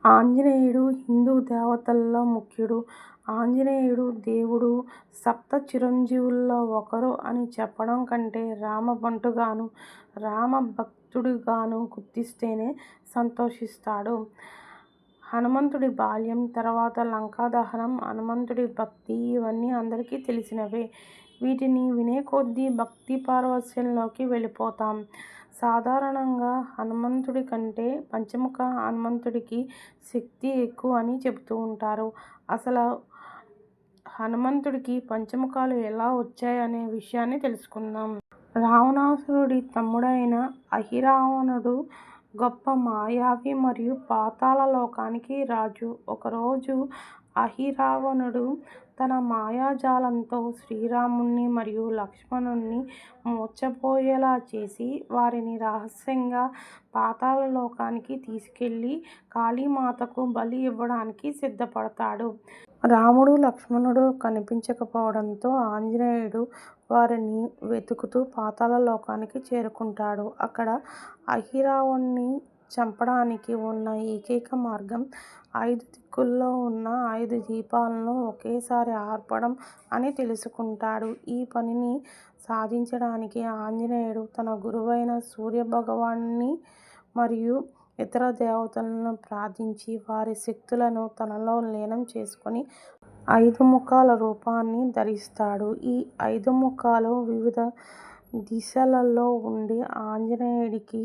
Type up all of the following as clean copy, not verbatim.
ఆంజనేయుడు హిందూ దేవతల్లో ముఖ్యుడు. ఆంజనేయుడు దేవుడు, సప్త చిరంజీవుల్లో ఒకరు అని చెప్పడం కంటే రామబంటుగాను, రామభక్తుడిగాను గుర్తిస్తేనే సంతోషిస్తాడు. హనుమంతుడి బాల్యం, తర్వాత లంకాదహనం, హనుమంతుడి భక్తి ఇవన్నీ అందరికీ తెలిసినవే. వీటిని వినేకొద్దీ భక్తి పారవస్యంలోకి వెళ్ళిపోతాం. సాధారణంగా హనుమంతుడి కంటే పంచముఖ హనుమంతుడికి శక్తి ఎక్కువ అని చెబుతూ ఉంటారు. అసలు హనుమంతుడికి పంచముఖాలు ఎలా వచ్చాయనే విషయాన్ని తెలుసుకుందాం. రావణాసురుడి తమ్ముడైన అహిరావణుడు గొప్ప మాయావి మరియు పాతాళ లోకానికి రాజు. ఒకరోజు అహిరావణుడు తన మాయాజాలంతో శ్రీరాముణ్ణి మరియు లక్ష్మణుణ్ణి మూర్ఛపోయేలా చేసి వారిని రహస్యంగా పాతాళ లోకానికి తీసుకెళ్లి కాళీమాతకు బలి ఇవ్వడానికి సిద్ధపడతాడు. రాముడు, లక్ష్మణుడు కనిపించకపోవడంతో ఆంజనేయుడు వారిని వెతుకుతూ పాతాళ లోకానికి చేరుకుంటాడు. అక్కడ అహిరావణుణ్ణి చంపడానికి ఉన్న ఏకైక మార్గం 5 దిక్కుల్లో ఉన్న 5 దీపాలను ఒకేసారి ఆర్పడం అని తెలుసుకుంటాడు. ఈ పనిని సాధించడానికి ఆంజనేయుడు తన గురువైన సూర్యభగవానుని మరియు ఇతర దేవతలను ప్రార్థించి వారి శక్తులను తనలో లీనం చేసుకొని 5 ముఖాల రూపాన్ని ధరిస్తాడు. ఈ 5 ముఖాలు వివిధ దిశలలో ఉండి ఆంజనేయుడికి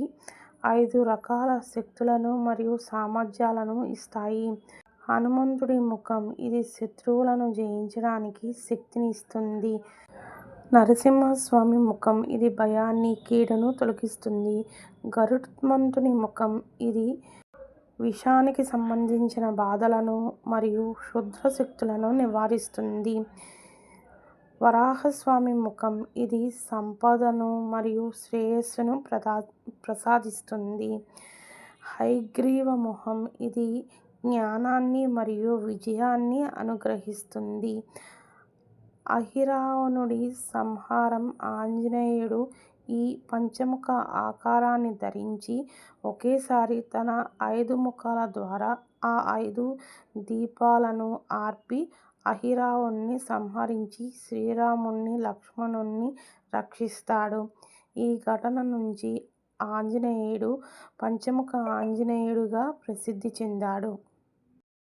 5 రకాల శక్తులను మరియు సామర్థ్యాలను ఇస్తాయి. హనుమంతుడి ముఖం ఇది శత్రువులను జయించడానికి శక్తిని ఇస్తుంది. నరసింహస్వామి ముఖం ఇది భయాన్ని, కీడును తొలగిస్తుంది. గరుత్మంతుని ముఖం ఇది విషానికి సంబంధించిన బాధలను మరియు క్షుద్ర శక్తులను నివారిస్తుంది. వరాహస్వామి ముఖం ఇది సంపదను మరియు శ్రేయస్సును ప్రసాదిస్తుంది. హయగ్రీవ ముఖం ఇది జ్ఞానాన్ని మరియు విజయాన్ని అనుగ్రహిస్తుంది. అహిరావణుడి సంహారం ఆంజనేయుడు ఈ పంచముఖ ఆకారాన్ని ధరించి ఒకేసారి తన 5 ముఖాల ద్వారా ఆ 5 దీపాలను ఆర్పి అహిరావణుణ్ణి సంహరించి శ్రీరాముణ్ణి, లక్ష్మణుణ్ణి రక్షిస్తాడు. ఈ ఘటన నుంచి ఆంజనేయుడు పంచముఖ ఆంజనేయుడుగా ప్రసిద్ధి చెందాడు.